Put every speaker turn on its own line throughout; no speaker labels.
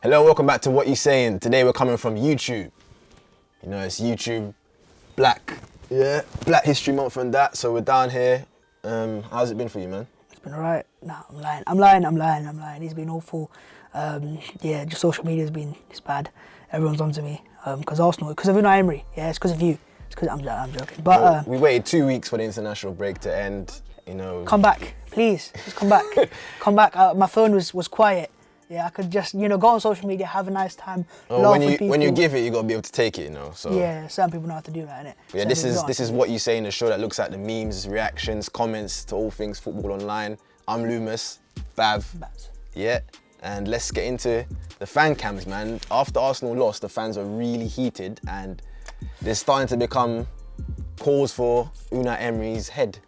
Hello, welcome back to What You Saying. Today we're coming from YouTube. You know, it's YouTube Black History Month and that. So we're down here. How's it been for you, man?
It's been alright. Nah, I'm lying. It's been awful. Just social media's been, it's bad. Everyone's onto me. Because Arsenal, because of Emery. Yeah, it's because of you. It's because I'm joking. But
we waited 2 weeks for the international break to end. You know,
come back, please. Just come back. Come back. My phone was quiet. Yeah, I could just, go on social media, have a nice time, laugh with people.
When you give it, you gotta be able to take it, So
yeah, some people know how to do that, innit?
Yeah, this is What You Say in the show that looks at the memes, reactions, comments to all things football online. I'm Lumos Bhav. Yeah, and let's get into the fan cams, man. After Arsenal lost, the fans are really heated, and there's starting to become calls for Unai Emery's head.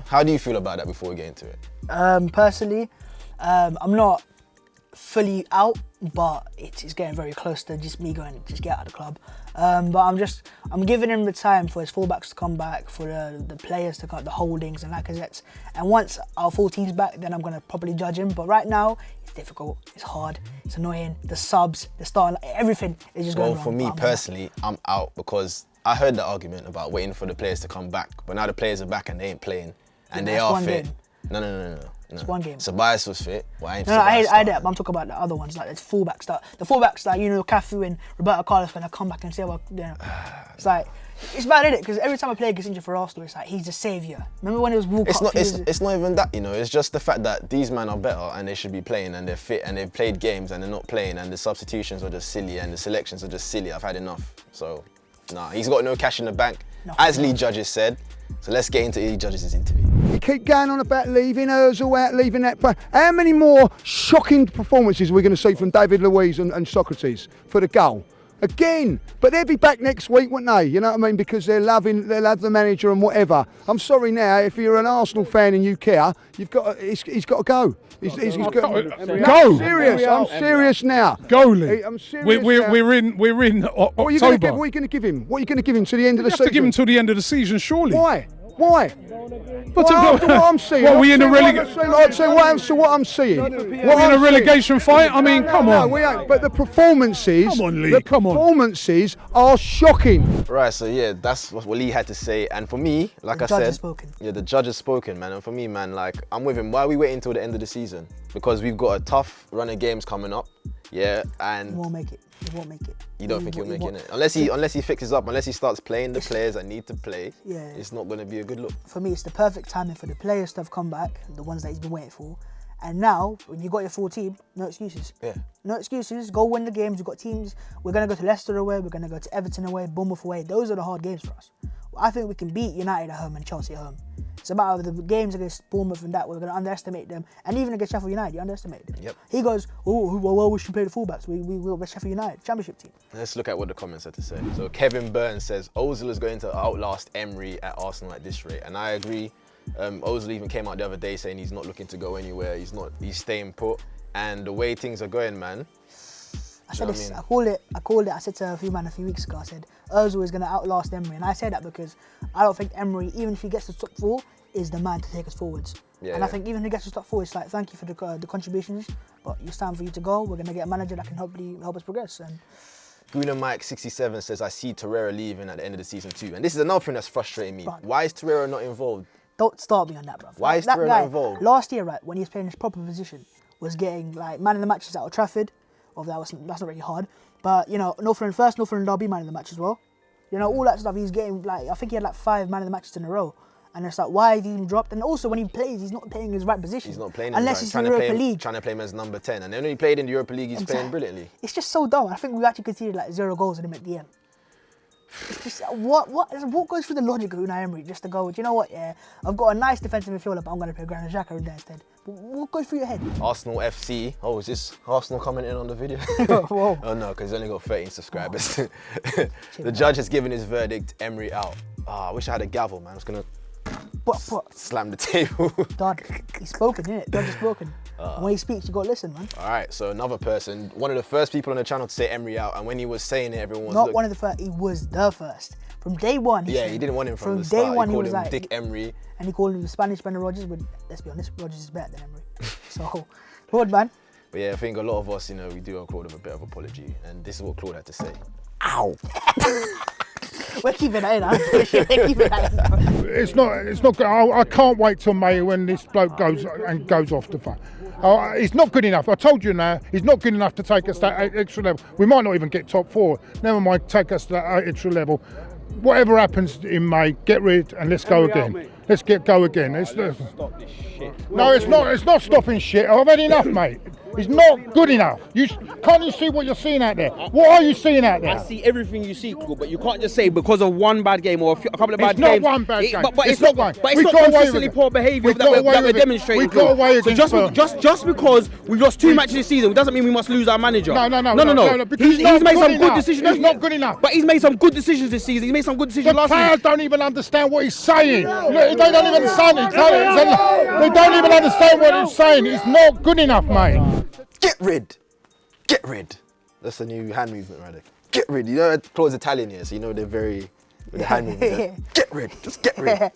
How do you feel about that before we get into it?
Personally, I'm not fully out, but it's getting very close to just me going, just get out of the club. But I'm giving him the time for his fullbacks to come back, for the players to come, the Holdings and Lacazettes. And once our full team's back, then I'm gonna properly judge him. But right now, it's difficult, it's hard, it's annoying. The subs, the starting, everything is just going wrong.
Well, for me personally, I'm out because I heard the argument about waiting for the players to come back, but now the players are back and they ain't playing, and they are fit. No.
It's one game.
Tobias was fit. Well,
I heard that, but I'm talking about the other ones, like the fullbacks. The fullbacks, like, Cafu and Roberto Carlos, when I come back and say, it's like, it's bad, isn't it? Because every time a player gets injured for Arsenal, it's like, he's the saviour. Remember when it was Walcott?
It's not even that, It's just the fact that these men are better and they should be playing and they're fit and they've played games and they're not playing and the substitutions are just silly and the selections are just silly. I've had enough. So, he's got no cash in the bank, as Lee Judges said. So let's get into Lee Judges' interview.
You keep going on about leaving Ozil out, leaving that player. How many more shocking performances are we going to see from David Luiz and Socrates for the goal? Again, but they'll be back next week, won't they? You know what I mean? Because they'll love the manager and whatever. I'm sorry now, if you're an Arsenal fan and you care, he's got to go. He's got to go. I'm serious now.
Goalie.
I'm serious.
We're in October.
What are you going to give him? What are you going to give him to the end of the season?
You have to give him till the end of the season, surely.
Why?
But
after what I'm seeing,
what, we in a
what I'm seeing.
We're in a relegation fight. I mean, come on.
No, we ain't. But the performances,
come on, Lee. Come on.
Performances are shocking.
Right. So yeah, that's what Lee had to say. And for me, like I said, the judge has spoken, man. And for me, man, like I'm with him. Why are we waiting until the end of the season? Because we've got a tough run of games coming up. Yeah, and
he won't make it.
You don't think he'll make it? Unless he fixes up, unless he starts playing the players that need to play, it's not going to be a good look.
For me, it's the perfect timing for the players to have come back, the ones that he's been waiting for. And now, when you got your full team, no excuses.
Yeah.
No excuses. Go win the games. We've got teams. We're going to go to Leicester away. We're going to go to Everton away, Bournemouth away. Those are the hard games for us. I think we can beat United at home and Chelsea at home. It's about the games against Bournemouth and that, we're going to underestimate them. And even against Sheffield United, you underestimate them.
Yep.
He goes, well, we should play the fullbacks. We will be Sheffield United, championship team.
Let's look at what the comments had to say. So Kevin Burns says, Ozil is going to outlast Emery at Arsenal at this rate. And I agree. Ozil even came out the other day saying he's not looking to go anywhere. He's staying put. And the way things are going, man.
I said this, I called it, I said to a few weeks ago, I said, Ozil is going to outlast Emery. And I say that because I don't think Emery, even if he gets to top 4, is the man to take us forwards. I think even if he gets to top 4, it's like, thank you for the contributions, but it's time for you to go. We're going to get a manager that can hopefully help us progress. And
Guna Mike 67 says, I see Torreira leaving at the end of the season too. And this is another thing that's frustrating me. Why is Torreira not involved?
Don't start me on that, bro.
Why is Torreira not involved?
Last year, right, when he was playing his proper position, was getting like man of the matches at Old Trafford. That's not really hard. But, Northland Derby man of the match as well. All that stuff, he's getting, like, I think he had like 5 man of the matches in a row. And it's like, why have you even dropped? And also, when he plays, he's not playing in his right position.
He's not playing
unless it's in the Europa League.
Trying to play him as number 10. And then when he played in the Europa League, he's playing brilliantly.
It's just so dumb. I think we actually conceded like 0 goals in him at the end. It's just, what goes through the logic of Unai Emery just to go, do you know what, I've got a nice defensive midfielder, but I'm going to play Granit Xhaka in there instead. But what goes through your head?
Arsenal FC. Oh, is this Arsenal commenting on the video?
Whoa.
Oh no, because he's only got 13 subscribers. The judge has given his verdict, Emery out. I wish I had a gavel, man. I was going to slam the table.
Dad, he's spoken, innit? Dad has spoken. And when he speaks, you got to listen, man.
All right, so another person, one of the first people on the channel to say Emery out, and when he was saying it, everyone was
not one of the first, he was the first. From day one, he
didn't want him from the start.
Day one, he was
him
like
Dick Emery.
And he called him the Spanish Brendan Rodgers, but let's be honest, Rodgers is better than Emery. So, Lord, man.
But yeah, I think a lot of us, you know, we do owe Claude a bit of apology, and this is what Claude had to say. Ow!
We're keeping that in. I'm pushing. We're keeping that in.
It's not good. I can't wait till May when this bloke goes off the phone. He's not good enough. I told you now, he's not good enough to take us that extra level. We might not even get top 4. Never mind, take us to that extra level. Whatever happens in May, get rid and let's go again. Let's go again.
Stop this shit.
No, it's not. It's not stopping shit. I've had enough, mate. He's not good enough. Can't you see what you're seeing out there? What are you seeing out there?
I see everything you see, Claude, but you can't just say because of one bad game or a couple of bad games.
It's not one bad game.
But
it's not one.
But it's not consistently poor behaviour that we're demonstrating.
We got away against
just because we've lost 2 matches this season doesn't mean we must lose our manager.
No.
He's made some good decisions.
He's not good enough.
But he's made some good decisions this season. He made some good decisions last
season. The players don't even understand what he's saying. They don't even understand it. They don't even understand what he's saying. It's not good enough, mate.
Get rid. Get rid. That's the new hand movement right there. Get rid. You know, Claude's Italian here, so you know they're very with the hand movement. Get rid. Just get rid.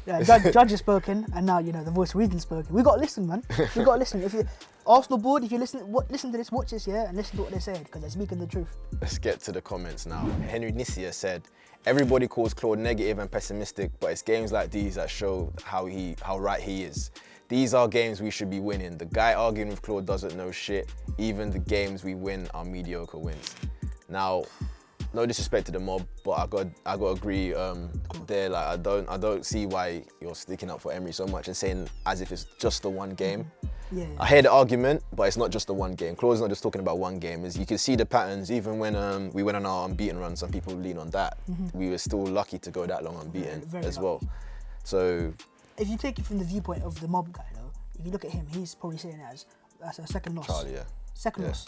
Yeah, Judge has spoken, and now, you know, the voice of reason spoken. We got to listen, man. We got to listen. If you Arsenal board, if you listen to this, watch this, yeah, and listen to what they said, because they're speaking the truth.
Let's get to the comments now. Henry Nissia said, everybody calls Claude negative and pessimistic, but it's games like these that show how right he is. These are games we should be winning. The guy arguing with Claude doesn't know shit. Even the games we win are mediocre wins. Now, no disrespect to the mob, but I got to agree there. Like I don't see why you're sticking up for Emery so much and saying as if it's just the one game.
Yeah.
I hear the argument, but it's not just the one game. Claude's not just talking about one game. As you can see the patterns, even when we went on our unbeaten run, some people lean on that. We were still lucky to go that long unbeaten as well. So.
If you take it from the viewpoint of the mob guy, though, if you look at him, he's probably saying that's a second loss.
Charlie, yeah.
Second loss.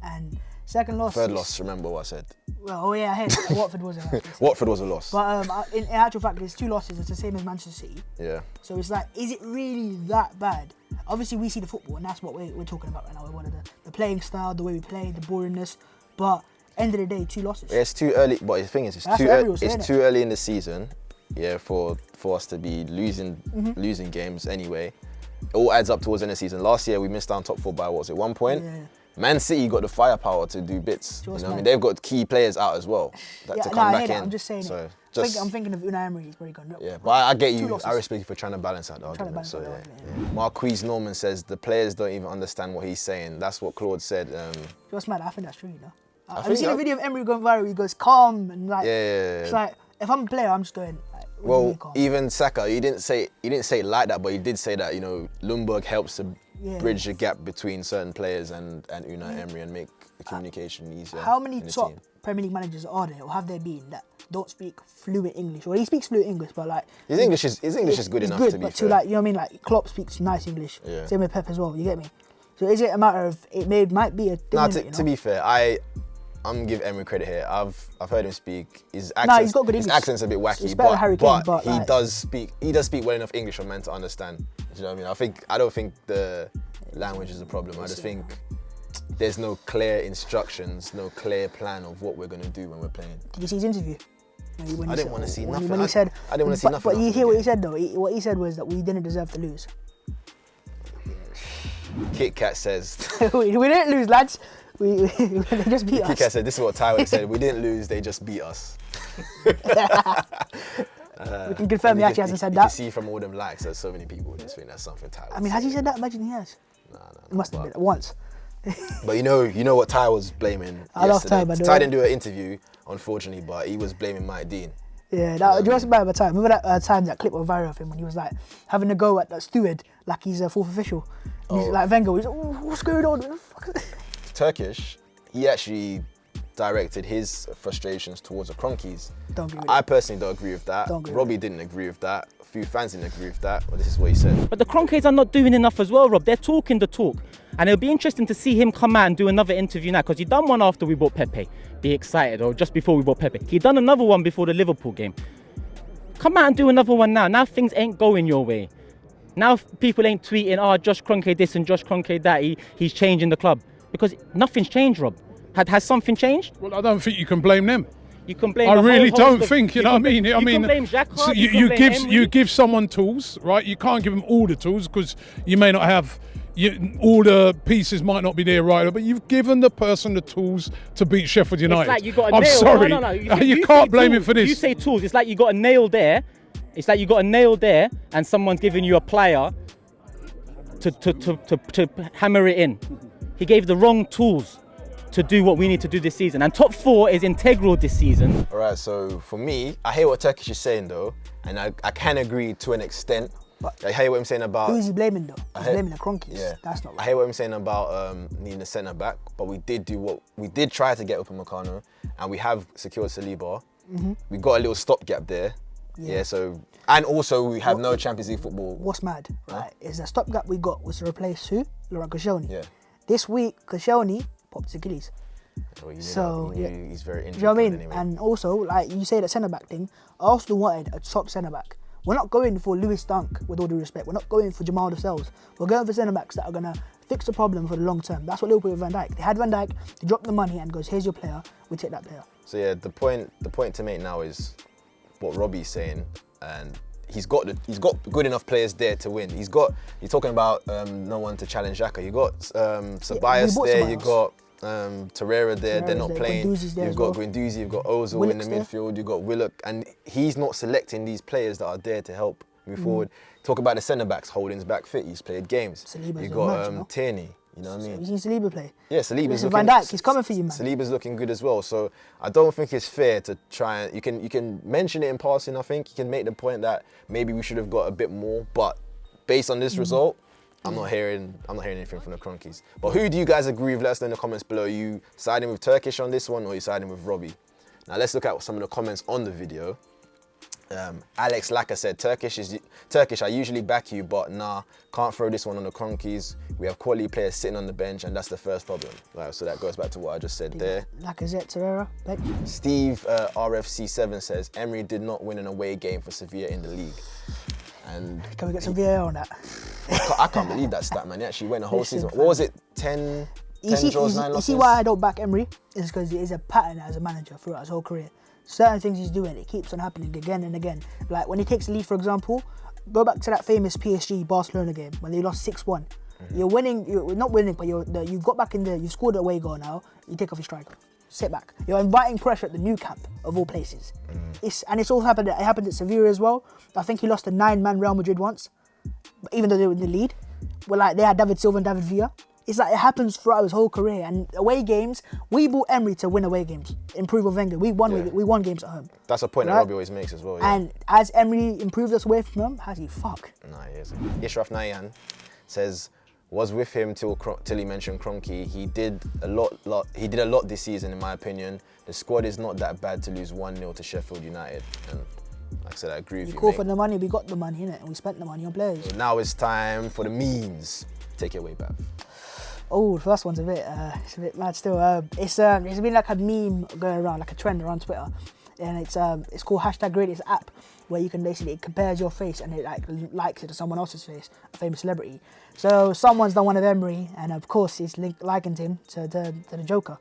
And second loss.
Third loss, remember what I said.
Well, I heard Watford was a loss.
Watford was a loss.
But in actual fact, there's 2 losses. It's the same as Manchester City.
Yeah.
So it's like, is it really that bad? Obviously, we see the football, and that's what we're talking about right now. We wanted the playing style, the way we play, the boringness. But end of the day, 2 losses.
Yeah, it's too early. But the thing is, it's too early in the season. Yeah, for us to be losing games anyway. It all adds up towards the end of the season. Last year we missed out on top 4 by what was it, 1 point? Yeah. Man City got the firepower to do bits. You know what I mean? They've got key players out as well to come back in.
I'm just saying.
So
I'm thinking of Unai Emery. He's probably gone.
Yeah, but I get you. I respect you for trying to balance out the argument. So yeah. Marquise Norman says the players don't even understand what he's saying. That's what Claude said.
What's mad? I think that's true. You know. Have you seen a video of Emery going viral? He goes calm and like.
Yeah.
It's like if I'm a player, I'm just going.
Well, even Saka, he didn't say it like that, but he did say that, you know, Lumberg helps to bridge the gap between certain players and Unai Emery and make the communication easier.
How many top Premier League managers are there, or have there been, that don't speak fluent English? Well, he speaks fluent English, but like
his English is good enough to be fair.
Like, you know what I mean? Like Klopp speaks nice English.
Yeah.
Same with Pep as well. You get me? So is it a matter of might be a thing?
No, to be fair, I'm gonna give Emery credit here. I've heard him speak. His accent,
he's got good English.
His accent's a bit wacky,
it's better than Harry Kane, but
he like, does speak well enough English for men to understand. Do you know what I mean? I don't think the language is a problem. I just think there's no clear instructions, no clear plan of what we're gonna do when we're playing.
Did you see his interview?
I didn't want to see nothing.
When he said,
I didn't want to see nothing.
But you hear what he said though. What he said was that we didn't deserve to lose.
Kit Kat says
we didn't lose, lads. They just beat us.
Kit Kat said, this is what Tywell said, we didn't lose, they just beat us.
We can confirm he actually hasn't said that.
You can see from all them likes, there's so many people who just think that's something Tywell.
I mean, has he said that? Imagine he has.
No.
It must have been once.
But you know what Ty was blaming
I love Ty, by the way.
Ty didn't do an interview, unfortunately, but he was blaming Mike Dean.
Yeah, do you know about Ty? Remember that time that clip of viral of him when he was like having a go at that steward like he's a fourth official. He's like Wenger, he's like, oh, what's going on?
Turkish, he actually directed his frustrations towards the Cronkies.
I
personally don't agree with that. Robbie didn't agree with that. A few fans didn't agree with that, but this is what he said.
But the Cronkies are not doing enough as well, Rob. They're talking the talk. And it'll be interesting to see him come out and do another interview now, because he done one after we bought Pepe. Be excited, or just before we bought Pepe. He done another one before the Liverpool game. Come out and do another one now. Now things ain't going your way. Now people ain't tweeting, Josh Kroenke this and Josh Kroenke that. He's changing the club. Because nothing's changed, Rob. Has something changed?
Well, I don't think you can blame them.
You can blame.
I really don't think. You know what I mean?
You can blame Xhaka,
you give someone tools, right? You can't give them all the tools because you may not have,
all the pieces might not be there right, but you've given the person the tools to beat Sheffield United.
It's like you got a
I'm
nail.
sorry,
No.
you can't blame him for this.
You say tools. It's like you got a nail there. It's like you got a nail there, and someone's giving you a plier to hammer it in. He gave the wrong tools to do what we need to do this season, and top 4 is integral this season.
All right, so for me, I hear what Turkish is saying though, and I can agree to an extent. But I hear what I'm saying about.
Who's he blaming though? He's blaming the Cronkies.
Yeah,
that's not right.
I hear what I'm saying about needing a centre back, but we did try to get Upamecano, and we have secured Saliba. We got a little stopgap there. Yeah. So and also we have no Champions League football.
What's mad, right? Is the stopgap we got was to replace who? Laurent Koscielny.
Yeah.
This week, Koscielny popped his Achilles.
Well, he's very injured.
Do you know what I mean?
Anyway.
And also, like you say, the centre back thing. Arsenal wanted a top centre back. We're not going for Lewis Dunk, with all due respect. We're not going for Jamal Lascelles. We're going for centre backs that are gonna fix the problem for the long term. That's what Liverpool with Van Dijk. They had Van Dijk. They dropped the money and goes, "Here's your player. We take that player."
So yeah, the point to make now is what Robbie's saying, and he's got good enough players there to win. He's talking about no one to challenge Xhaka. You got Ceballos there. You got Torreira there. They're not playing. You've got Guendouzi. You've got Ozil in the midfield. You've got Willock, and he's not selecting these players that are there to help move forward. Talk about the centre backs. Holding's back fit. He's played games.
Saliba's
you got Tierney. You know what I mean?
You've seen Saliba play.
Yeah, Saliba's looking.
Van Dijk, he's coming for you, man.
Saliba's looking good as well. So I don't think it's fair to try and you can mention it in passing. I think you can make the point that maybe we should have got a bit more, but based on this result, I'm not hearing anything from the Cronkies. But who do you guys agree with? Let us know in the comments below. Are you siding with Turkish on this one, or are you siding with Robbie? Now let's look at some of the comments on the video. Alex Laka said, Turkish, I usually back you, but nah, can't throw this one on the Cronkies. We have quality players sitting on the bench, and that's the first problem. Right, so that goes back to what I just said there.
Lacazette, Torreira, bench.
Steve RFC7 says, Emery did not win an away game for Sevilla in the league. And
can we get some VAR on that?
I can't believe that stat, man. He actually went a whole season. What was it? 10 draws, 9 losses?
You see why I don't back Emery? Is because it is a pattern as a manager throughout his whole career. Certain things he's doing, it keeps on happening again and again. Like when he takes the lead, for example, go back to that famous PSG Barcelona game when they lost 6-1. You're winning, you're not winning, but you've got back in there, you've scored a away goal now, you take off your striker. Sit back. You're inviting pressure at the new camp of all places. It's all happened. It happened at Sevilla as well. I think he lost a 9-man Real Madrid once, but even though they were in the lead. Well, like they had David Silva and David Villa. It's like it happens throughout his whole career. And away games, we bought Emery to win away games. Improve with Wenger. We won games at home.
That's a point that Robbie always makes as well. Yeah.
And has Emery improved us away from him? Has he? Fuck.
No, he isn't. Ishraf Nayan says, was with him till he mentioned Kroenke. He did a lot this season, in my opinion. The squad is not that bad to lose 1-0 to Sheffield United. And like I said, I agree with you.
We call for the money, we got the money, innit? And we spent the money on players.
So now it's time for the memes. Take it away, Bav.
Oh, the first one's a bit mad still. It's been like a meme going around, like a trend around Twitter, and it's called #GreatestApp, where you can basically, it compares your face and it like likes it to someone else's face, a famous celebrity. So someone's done one of Emery, and of course he's likened him to the Joker.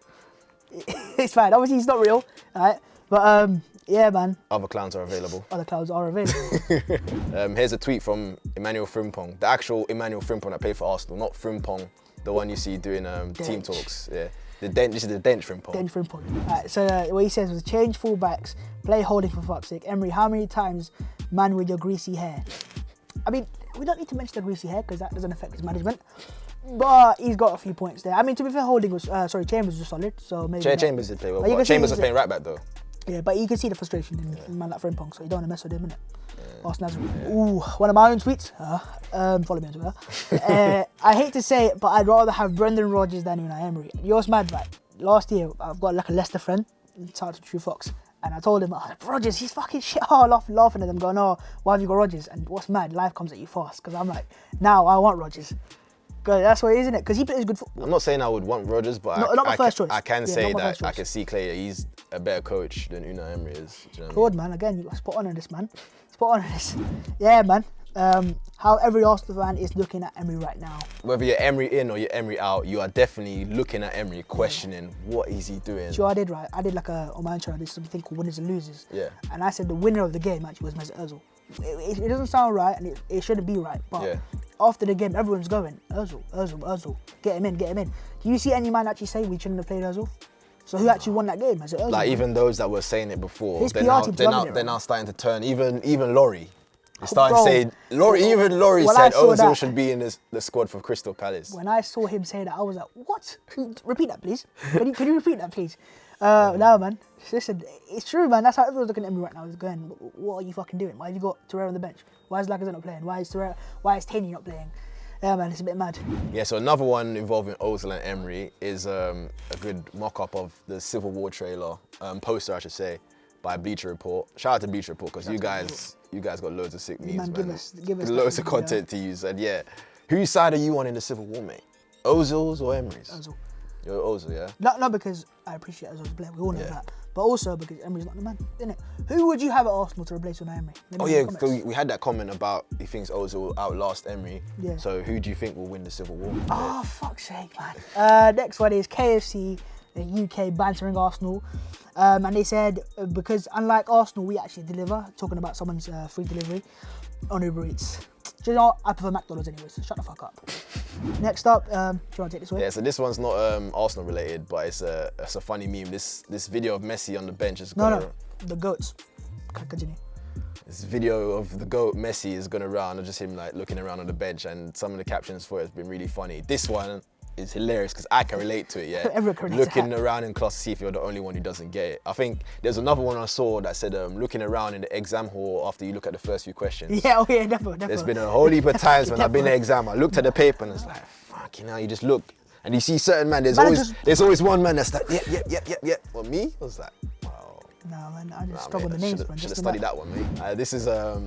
It's fine. Obviously he's not real, right? But yeah, man.
Other clowns are available.
Other clowns are available.
Here's a tweet from Emmanuel Frimpong, the actual Emmanuel Frimpong that played for Arsenal, not Frimpong, the one you see doing team talks. Yeah, this is the Dench Frimpong.
Dench Frimpong. Right, so what he says was, change fullbacks, play Holding for fuck's sake. Emery, how many times, man with your greasy hair? I mean, we don't need to mention the greasy hair because that doesn't affect his management. But he's got a few points there. I mean, to be fair, Holding was Chambers was solid, so maybe.
Chambers did play well. But Chambers was playing right back though.
Yeah, but you can see the frustration in a man like Frimpong, so you don't want to mess with him, innit? Yeah. Ooh, one of my own tweets. Follow me on Twitter. I hate to say it, but I'd rather have Brendan Rodgers than Unai Emery. Yours mad, right? Last year, I've got like a Leicester friend, shout out to True Fox, and I told him, Rodgers, he's fucking shit. Laughing at them, going, why have you got Rodgers? And what's mad? Life comes at you fast, because I'm like, now I want Rodgers. That's what it is, isn't it? Because he plays good football.
I'm not saying I would want Rodgers, but
not my first choice.
I can say that I can see clearly he's a better coach than Unai Emery is. Do you know
Good, man. Again, you got spot on this, man. Spot on this. Yeah, man. How every Arsenal fan is looking at Emery right now.
Whether you're Emery in or you're Emery out, you are definitely looking at Emery, questioning what is he doing.
Sure, I did right. I did on my own channel, I did something called winners and losers.
Yeah.
And I said the winner of the game actually was Mesut Ozil. it doesn't sound right, and it shouldn't be right. But after the game, everyone's going, Ozil, get him in. Do you see any man actually say we shouldn't have played Ozil? So who actually won that game? Is it Ozil?
Like even those that were saying it before,
His
they're
PR
now,
team's
they're, now,
loving it,
they're
right?
now starting to turn. Even Laurie. He's starting
Bro,
to say, even Laurie
when I
said
saw
Ozil
that-
should be in the squad for Crystal Palace.
When I saw him say that, I was like, what? Repeat that, please. Can you repeat that, please? No, man. Listen, it's true, man. That's how everyone's looking at Emery right now. Is going, what are you fucking doing? Why have you got Torreira on the bench? Why is Lacazette not playing? Why is Taney not playing? Yeah, man, it's a bit mad.
Yeah, so another one involving Ozil and Emery is a good mock-up of the Civil War trailer, poster I should say, by Bleacher Report. Shout out to Bleacher Report, because you guys got loads of sick memes, man.
Give us
loads
that
of content to use. And yeah, whose side are you on in the Civil War, mate? Ozil's or Emery's?
Ozil.
You're Ozil, yeah?
Not because I appreciate Ozil's play, we all know that. But also because Emery's not the man, innit? Who would you have at Arsenal to replace with Emery?
Oh yeah, because we had that comment about he thinks Ozil will outlast Emery.
Yeah.
So who do you think will win the Civil War?
Oh, fuck's sake, man. Next one is KFC, the UK bantering Arsenal. And they said, because unlike Arsenal, we actually deliver, talking about someone's free delivery on Uber Eats. Do you know what? I prefer McDonald's anyways, so shut the fuck up. Next up, do you want to take this away?
Yeah, so this one's not Arsenal related, but it's a funny meme. This video of Messi on the bench is
No, the GOATs. Continue.
This video of the GOAT Messi is going around, and just him like looking around on the bench, and some of the captions for it has been really funny. This one is hilarious because I can relate to it, yeah.
Everyone can relate to
looking
that.
around in class to see if you're the only one who doesn't get it. I think there's another one I saw that said looking around in the exam hall after you look at the first few questions.
Yeah, definitely.
There's been a whole heap of times when I've been in the exam, I looked at the paper and it's like, fuck, you know, you just look and you see certain man, there's always one man that's like, yep. Well, me? I was like, wow.
Nah, man, I just struggle with the names, man.
Should have studied that one, mate. This is a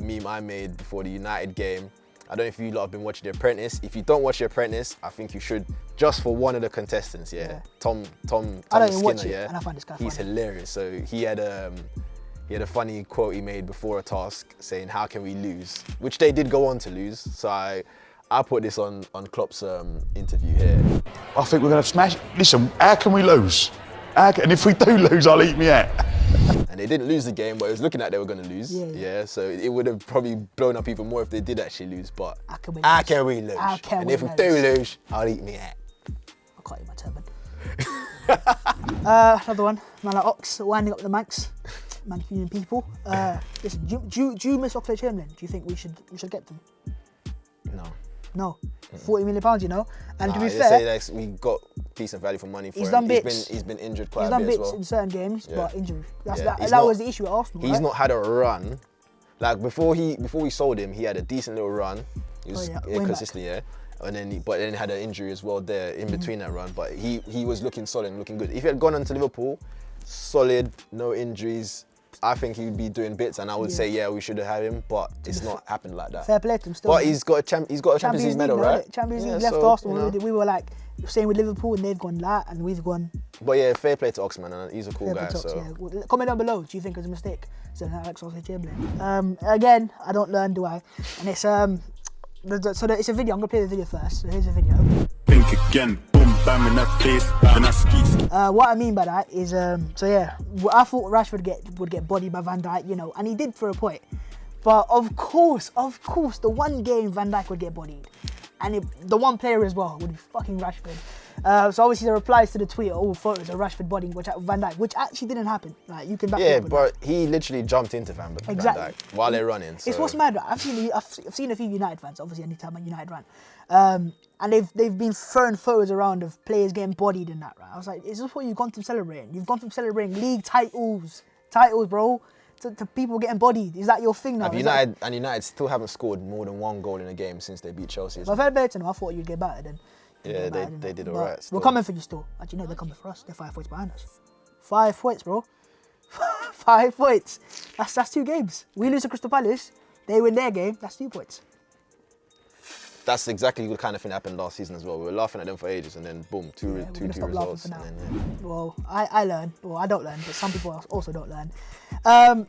meme I made before the United game. I don't know if you lot have been watching The Apprentice. If you don't watch The Apprentice, I think you should, just for one of the contestants, yeah. Tom
I don't even
Skinner,
watch it,
yeah.
and I find this guy
He's
funny.
hilarious. So he had a funny quote he made before a task saying, "How can we lose?" Which they did go on to lose. So I put this on Klopp's interview here.
I think we're going to smash. Listen, how can we lose? And if we do lose, I'll eat me out.
And they didn't lose the game, but it was looking like they were going to lose. Yeah. So it would have probably blown up even more if they did actually lose. But how can we lose? And if we do lose, I'll eat me out.
I can't eat my turban. Another one. Man like Ox winding up the Manx. Mancunian people. Listen, do you miss Oxlade-Chamberlain? Do you think we should get them? No. £40 million, you know. And to be fair,
we got decent value for money for
he's
him.
done bits.
He's been injured quite
he's
a
done
bit as
bits
well.
in certain games, but injury. That
not-
was the issue at Arsenal.
He's
right?
not had a run. Like before we sold him, he had a decent little run. He was consistent, yeah. And then he had an injury as well there in between that run. But he was looking solid and looking good. If he had gone on to Liverpool, solid, no injuries, I think he'd be doing bits, and I would say, we should have had him, but it's not happened like that.
Fair play to him still.
But he's got a Champions League medal, right?
Champions League left Arsenal. We were like staying with Liverpool, and they've gone that, and we've gone.
But yeah, fair play to Oxman, and he's a cool guy.
Talks,
so
Well, comment down below. Do you think it was a mistake? So Alex Oxlade-Chamberlain. Again, I don't learn, do I? And it's it's a video. I'm gonna play the video first. So here's a video.
Think again, boom, bam in that place, and I ski.
What I mean by that is, I thought Rashford would get bodied by Van Dijk, you know, and he did for a point. But of course, the one game Van Dijk would get bodied, and the one player as well would be fucking Rashford. So obviously the replies to the tweet are all photos of Rashford bodying Van Dijk, which actually didn't happen. Like you can back up with
but he literally jumped into Van Dijk while they're running. So.
It's what's mad. Right? I've seen a few United fans. Obviously, anytime a United run, and they've been throwing photos around of players getting bodied and that. Right? I was like, is this what you've gone from celebrating? You've gone from celebrating league titles, bro, to people getting bodied. Is that your thing now?
United still haven't scored more than one goal in a game since they beat Chelsea.
But fair play to them. I thought you'd get battered then.
Yeah, they did alright.
We're coming for you still. Actually, no, they're coming for us. They're 5 points behind us. 5 points, bro. 5 points. That's 2 games. We lose to Crystal Palace. They win their game. That's 2 points.
That's exactly the kind of thing that happened last season as well. We were laughing at them for ages, and then boom, two results. And then,
Well, I learn. Well, I don't learn, but some people also don't learn.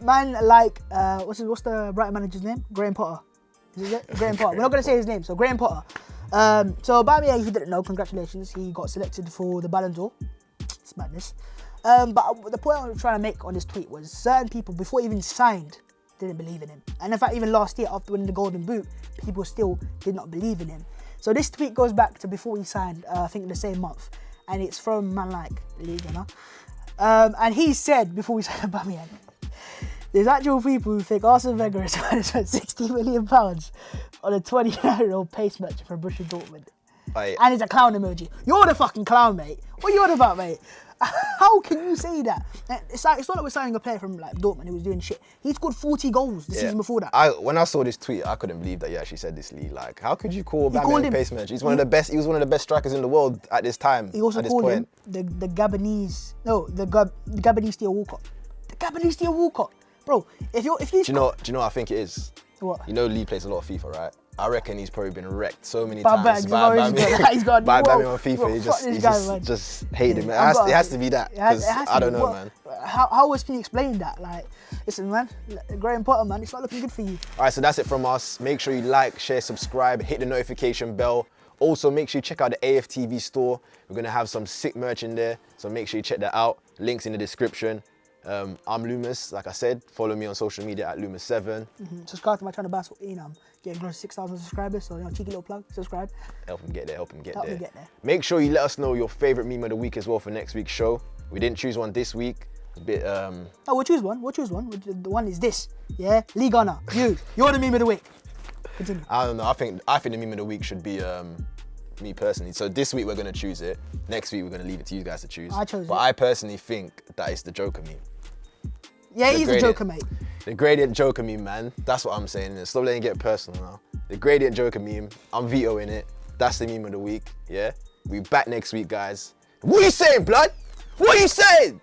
Man, like what's the Brighton manager's name? Graham Potter. Is it Graham Potter? We're not gonna say his name. So Graham Potter. So Aubameyang, if you didn't know, congratulations. He got selected for the Ballon d'Or. It's madness. But the point I was trying to make on this tweet was certain people, before he even signed didn't believe in him. And in fact, even last year after winning the Golden Boot, people still did not believe in him. So this tweet goes back to before he signed, I think the same month, and it's from man like Liga. And he said before we signed Aubameyang, there's actual people who think Arsene Wenger is trying to spend £60 million on a 29-year-old pace match for Borussia Dortmund. And it's a clown emoji. You're the fucking clown, mate. What are you on about, mate? How can you say that? It's not like we're signing a player from like Dortmund who was doing shit. He scored 40 goals the season before that.
When I saw this tweet, I couldn't believe that he actually said this, Lee. Like, how could you call Aubameyang a pace match? He's one of the best. He was one of the best strikers in the world at this time.
He also called him the Gabonese. No, the Gabonese Theo Walcott. The Gabonese Theo Walcott, bro. If you
do you know what I think it is?
What?
You know, Lee plays a lot of FIFA, right? I reckon he's probably been wrecked so many
Bam,
times
bang,
by Aubameyang on FIFA.
Bro,
He just hated him. It has to be that. Because I don't know, man.
How else can you explain that? Like, listen, man, Graham Potter, man, it's not looking good for you.
All right, so that's it from us. Make sure you like, share, subscribe, hit the notification bell. Also, make sure you check out the AFTV store. We're going to have some sick merch in there, so make sure you check that out. Links in the description. I'm Lumos, like I said. Follow me on social media at Lumos7.
Subscribe to my channel, I'm getting close to 6,000 subscribers, so cheeky little plug, subscribe.
Help him get there, help him get
Help
there.
me get there.
Make sure you let us know your favourite meme of the week as well for next week's show. We didn't choose one this week. A bit,
Oh, we'll choose one. The one is this, yeah? Lee Gunner, you're the meme of the week. Continue.
I don't know, I think the meme of the week should be me personally. So this week we're going to choose it. Next week we're going to leave it to you guys to choose.
I chose it.
But I personally think that it's the Joker meme.
Yeah, he's the Joker, mate.
The gradient Joker meme, man. That's what I'm saying. Stop letting it get personal now. The gradient Joker meme. I'm vetoing it. That's the meme of the week. Yeah. We back next week, guys. What are you saying, blood? What are you saying?